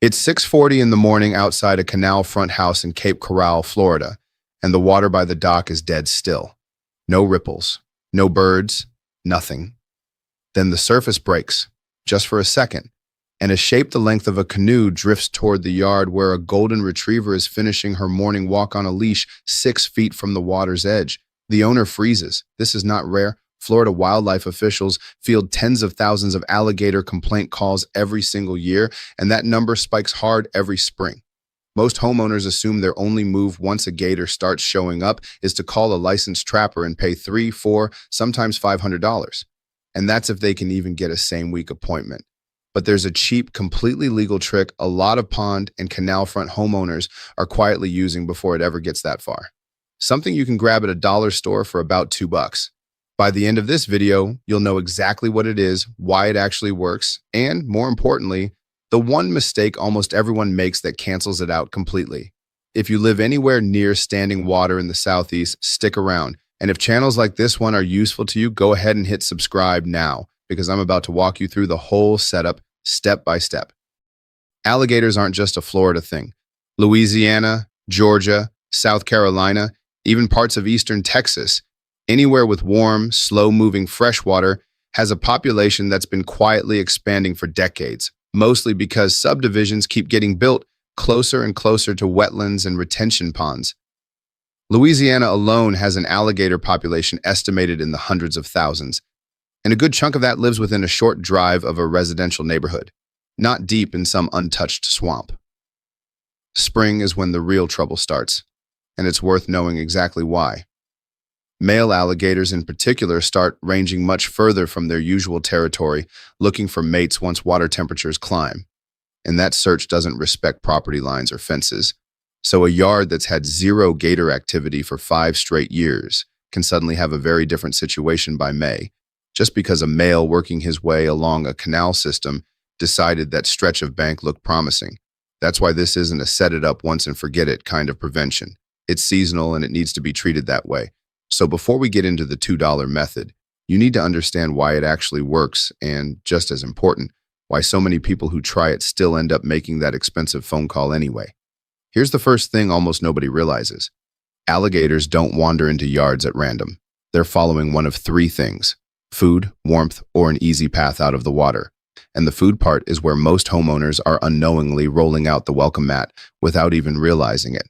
It's 6:40 in the morning outside a canal front house in Cape Coral, Florida, and the water by the dock is dead still. No ripples, no birds, nothing. Then the surface breaks, just for a second, and a shape the length of a canoe drifts toward the yard where a golden retriever is finishing her morning walk on a leash 6 feet from the water's edge. The owner freezes. This is not rare. Florida wildlife officials field tens of thousands of alligator complaint calls every single year, and that number spikes hard every spring. Most homeowners assume their only move once a gator starts showing up is to call a licensed trapper and pay $3, $4, sometimes $500. And that's if they can even get a same-week appointment. But there's a cheap, completely legal trick a lot of pond and canal front homeowners are quietly using before it ever gets that far. Something you can grab at a dollar store for about $2. By the end of this video, you'll know exactly what it is, why it actually works, and more importantly, the one mistake almost everyone makes that cancels it out completely. If you live anywhere near standing water in the Southeast, stick around. And if channels like this one are useful to you, go ahead and hit subscribe now, because I'm about to walk you through the whole setup step by step. Alligators aren't just a Florida thing. Louisiana, Georgia, South Carolina, even parts of eastern Texas, anywhere with warm, slow-moving freshwater has a population that's been quietly expanding for decades, mostly because subdivisions keep getting built closer and closer to wetlands and retention ponds. Louisiana alone has an alligator population estimated in the hundreds of thousands, and a good chunk of that lives within a short drive of a residential neighborhood, not deep in some untouched swamp. Spring is when the real trouble starts, and it's worth knowing exactly why. Male alligators in particular start ranging much further from their usual territory, looking for mates once water temperatures climb. And that search doesn't respect property lines or fences. So a yard that's had zero gator activity for 5 straight years can suddenly have a very different situation by May, just because a male working his way along a canal system decided that stretch of bank looked promising. That's why this isn't a set it up once and forget it kind of prevention. It's seasonal and it needs to be treated that way. So before we get into the $2 method, you need to understand why it actually works and, just as important, why so many people who try it still end up making that expensive phone call anyway. Here's the first thing almost nobody realizes. Alligators don't wander into yards at random. They're following one of 3 things: food, warmth, or an easy path out of the water. And the food part is where most homeowners are unknowingly rolling out the welcome mat without even realizing it.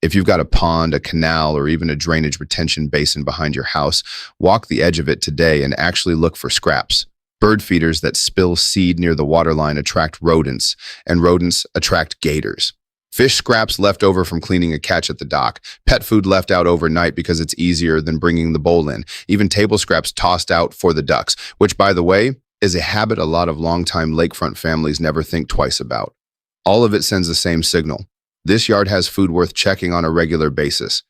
If you've got a pond, a canal, or even a drainage retention basin behind your house, walk the edge of it today and actually look for scraps. Bird feeders that spill seed near the waterline attract rodents, and rodents attract gators. Fish scraps left over from cleaning a catch at the dock, pet food left out overnight because it's easier than bringing the bowl in, even table scraps tossed out for the ducks, which, by the way, is a habit a lot of longtime lakefront families never think twice about. All of it sends the same signal. This yard has food worth checking on a regular basis.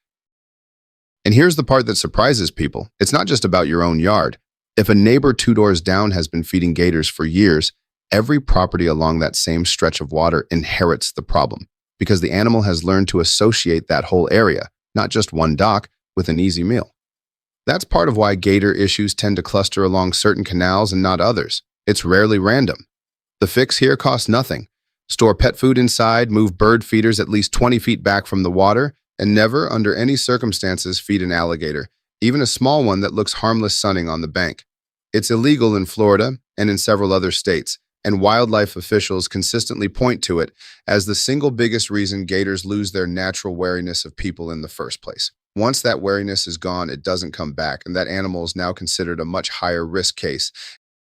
And here's the part that surprises people. It's not just about your own yard. If a neighbor 2 doors down has been feeding gators for years, every property along that same stretch of water inherits the problem, because the animal has learned to associate that whole area, not just one dock, with an easy meal. That's part of why gator issues tend to cluster along certain canals and not others. It's rarely random. The fix here costs nothing. Store pet food inside, move bird feeders at least 20 feet back from the water, and never, under any circumstances, feed an alligator, even a small one that looks harmless sunning on the bank. It's illegal in Florida and in several other states, and wildlife officials consistently point to it as the single biggest reason gators lose their natural wariness of people in the first place. Once that wariness is gone, it doesn't come back, and that animal is now considered a much higher risk case.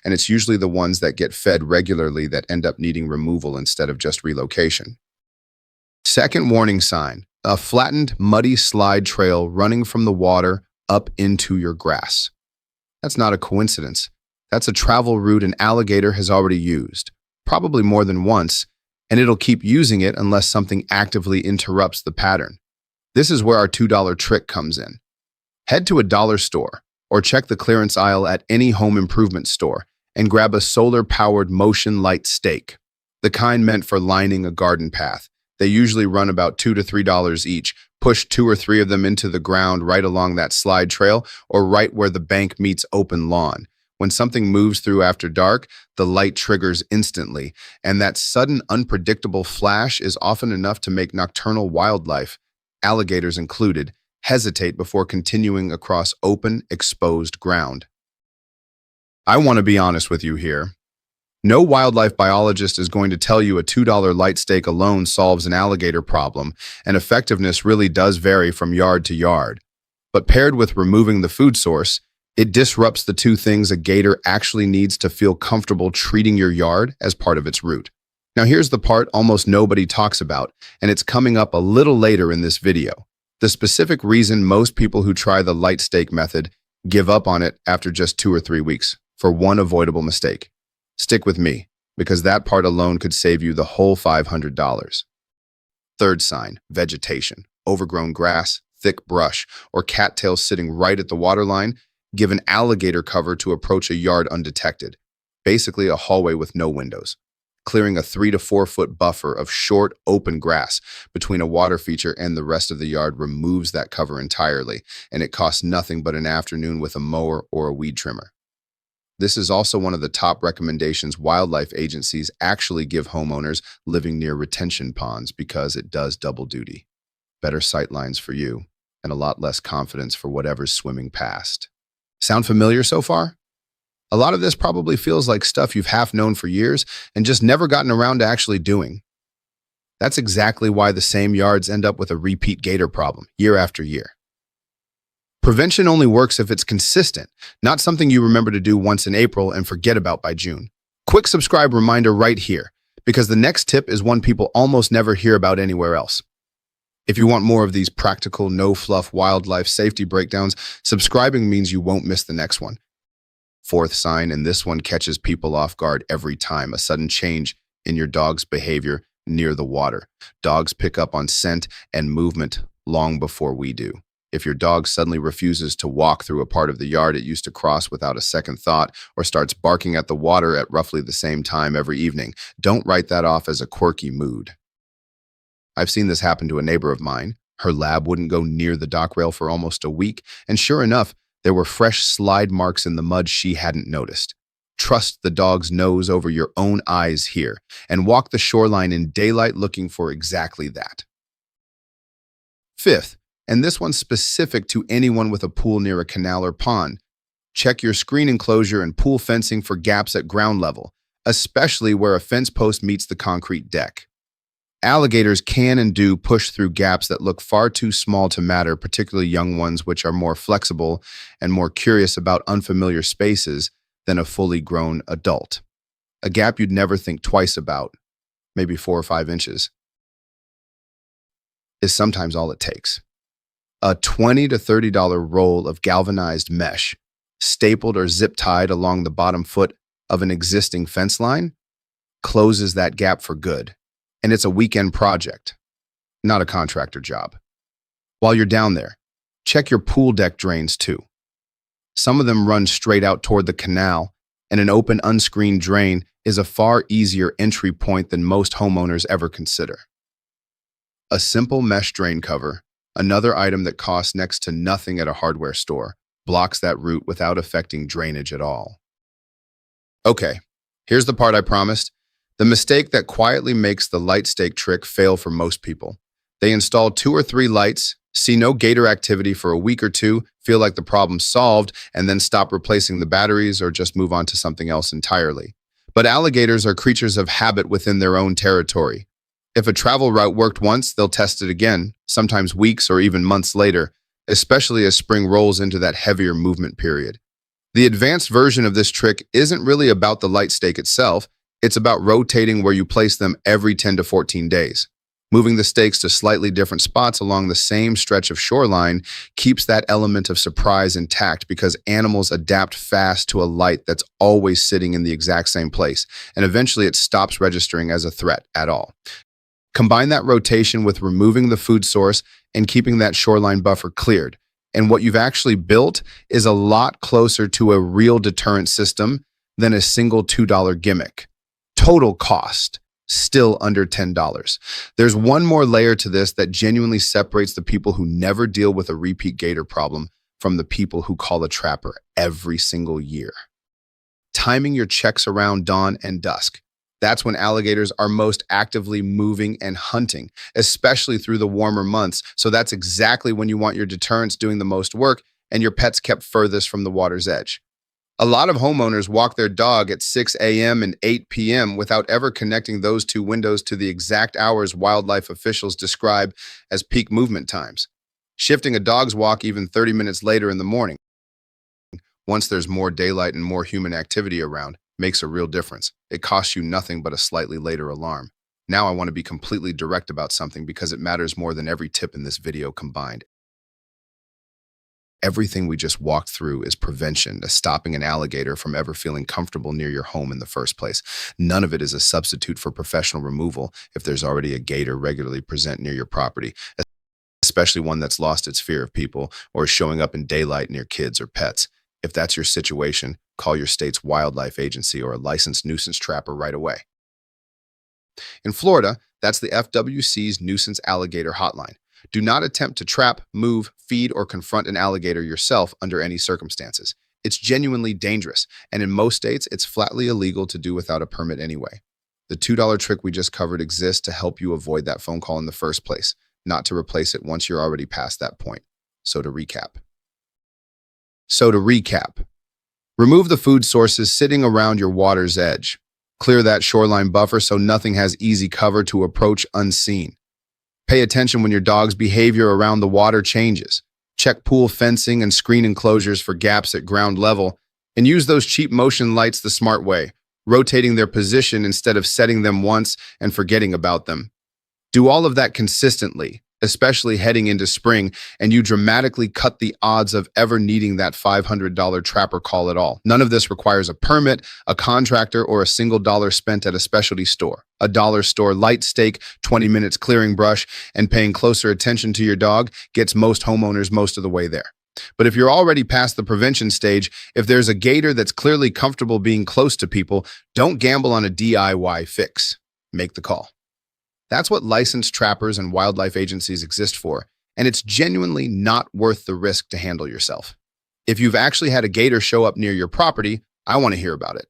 And it's usually the ones that get fed regularly that end up needing removal instead of just relocation. Second warning sign: a flattened, muddy slide trail running from the water up into your grass. That's not a coincidence. That's a travel route an alligator has already used, probably more than once, and it'll keep using it unless something actively interrupts the pattern. This is where our $2 trick comes in. Head to a dollar store or check the clearance aisle at any home improvement store and grab a solar-powered motion light stake, the kind meant for lining a garden path. They usually run about $2 to $3 each. Push 2 or 3 of them into the ground right along that slide trail or right where the bank meets open lawn. When something moves through after dark, the light triggers instantly, and that sudden, unpredictable flash is often enough to make nocturnal wildlife, alligators included, hesitate before continuing across open, exposed ground. I want to be honest with you here. No wildlife biologist is going to tell you a $2 light stake alone solves an alligator problem, and effectiveness really does vary from yard to yard. But paired with removing the food source, it disrupts the two things a gator actually needs to feel comfortable treating your yard as part of its route. Now here's the part almost nobody talks about, and it's coming up a little later in this video. The specific reason most people who try the light stake method give up on it after just 2 or 3 weeks for one avoidable mistake. Stick with me, because that part alone could save you the whole $500. Third sign, vegetation. Overgrown grass, thick brush, or cattails sitting right at the waterline give an alligator cover to approach a yard undetected, basically a hallway with no windows. Clearing a 3 to 4 foot buffer of short, open grass between a water feature and the rest of the yard removes that cover entirely, and it costs nothing but an afternoon with a mower or a weed trimmer. This is also one of the top recommendations wildlife agencies actually give homeowners living near retention ponds because it does double duty. Better sightlines for you, and a lot less confidence for whatever's swimming past. Sound familiar so far? A lot of this probably feels like stuff you've half known for years and just never gotten around to actually doing. That's exactly why the same yards end up with a repeat gator problem year after year. Prevention only works if it's consistent, not something you remember to do once in April and forget about by June. Quick subscribe reminder right here, because the next tip is one people almost never hear about anywhere else. If you want more of these practical, no-fluff wildlife safety breakdowns, subscribing means you won't miss the next one. Fourth sign, and this one catches people off guard every time, a sudden change in your dog's behavior near the water. Dogs pick up on scent and movement long before we do. If your dog suddenly refuses to walk through a part of the yard it used to cross without a second thought, or starts barking at the water at roughly the same time every evening, don't write that off as a quirky mood. I've seen this happen to a neighbor of mine. Her lab wouldn't go near the dock rail for almost a week, and sure enough, there were fresh slide marks in the mud she hadn't noticed. Trust the dog's nose over your own eyes here, and walk the shoreline in daylight looking for exactly that. Fifth, and this one's specific to anyone with a pool near a canal or pond, check your screen enclosure and pool fencing for gaps at ground level, especially where a fence post meets the concrete deck. Alligators can and do push through gaps that look far too small to matter, particularly young ones which are more flexible and more curious about unfamiliar spaces than a fully grown adult. A gap you'd never think twice about, maybe 4 or 5 inches, is sometimes all it takes. A $20 to $30 roll of galvanized mesh, stapled or zip-tied along the bottom foot of an existing fence line, closes that gap for good. And it's a weekend project, not a contractor job. While you're down there, check your pool deck drains too. Some of them run straight out toward the canal, and an open, unscreened drain is a far easier entry point than most homeowners ever consider. A simple mesh drain cover, another item that costs next to nothing at a hardware store, blocks that route without affecting drainage at all. Okay, here's the part I promised. The mistake that quietly makes the light stake trick fail for most people. They install 2 or 3 lights, see no gator activity for a week or 2, feel like the problem's solved, and then stop replacing the batteries or just move on to something else entirely. But alligators are creatures of habit within their own territory. If a travel route worked once, they'll test it again, sometimes weeks or even months later, especially as spring rolls into that heavier movement period. The advanced version of this trick isn't really about the light stake itself. It's about rotating where you place them every 10 to 14 days. Moving the stakes to slightly different spots along the same stretch of shoreline keeps that element of surprise intact because animals adapt fast to a light that's always sitting in the exact same place, and eventually it stops registering as a threat at all. Combine that rotation with removing the food source and keeping that shoreline buffer cleared, and what you've actually built is a lot closer to a real deterrent system than a single $2 gimmick. Total cost, still under $10. There's one more layer to this that genuinely separates the people who never deal with a repeat gator problem from the people who call a trapper every single year. Timing your checks around dawn and dusk. That's when alligators are most actively moving and hunting, especially through the warmer months. So that's exactly when you want your deterrents doing the most work and your pets kept furthest from the water's edge. A lot of homeowners walk their dog at 6 a.m. and 8 p.m. without ever connecting those two windows to the exact hours wildlife officials describe as peak movement times. Shifting a dog's walk even 30 minutes later in the morning, once there's more daylight and more human activity around, makes a real difference. It costs you nothing but a slightly later alarm. Now I want to be completely direct about something because it matters more than every tip in this video combined. Everything we just walked through is prevention, stopping an alligator from ever feeling comfortable near your home in the first place. None of it is a substitute for professional removal if there's already a gator regularly present near your property, especially one that's lost its fear of people or is showing up in daylight near kids or pets. If that's your situation, call your state's wildlife agency or a licensed nuisance trapper right away. In Florida, that's the FWC's Nuisance Alligator Hotline. Do not attempt to trap, move, feed, or confront an alligator yourself under any circumstances. It's genuinely dangerous, and in most states, it's flatly illegal to do without a permit anyway. The $2 trick we just covered exists to help you avoid that phone call in the first place, not to replace it once you're already past that point. So to recap, remove the food sources sitting around your water's edge. Clear that shoreline buffer so nothing has easy cover to approach unseen. Pay attention when your dog's behavior around the water changes. Check pool fencing and screen enclosures for gaps at ground level, and use those cheap motion lights the smart way, rotating their position instead of setting them once and forgetting about them. Do all of that consistently, especially heading into spring, and you dramatically cut the odds of ever needing that $500 trapper call at all. None of this requires a permit, a contractor, or a single dollar spent at a specialty store. A dollar store light stake, 20 minutes clearing brush, and paying closer attention to your dog gets most homeowners most of the way there. But if you're already past the prevention stage, if there's a gator that's clearly comfortable being close to people, don't gamble on a DIY fix. Make the call. That's what licensed trappers and wildlife agencies exist for, and it's genuinely not worth the risk to handle yourself. If you've actually had a gator show up near your property, I want to hear about it.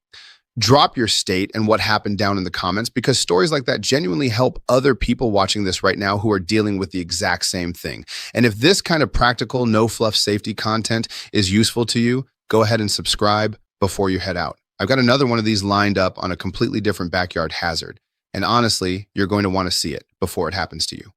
Drop your state and what happened down in the comments because stories like that genuinely help other people watching this right now who are dealing with the exact same thing. And if this kind of practical, no-fluff safety content is useful to you, go ahead and subscribe before you head out. I've got another one of these lined up on a completely different backyard hazard. And honestly, you're going to want to see it before it happens to you.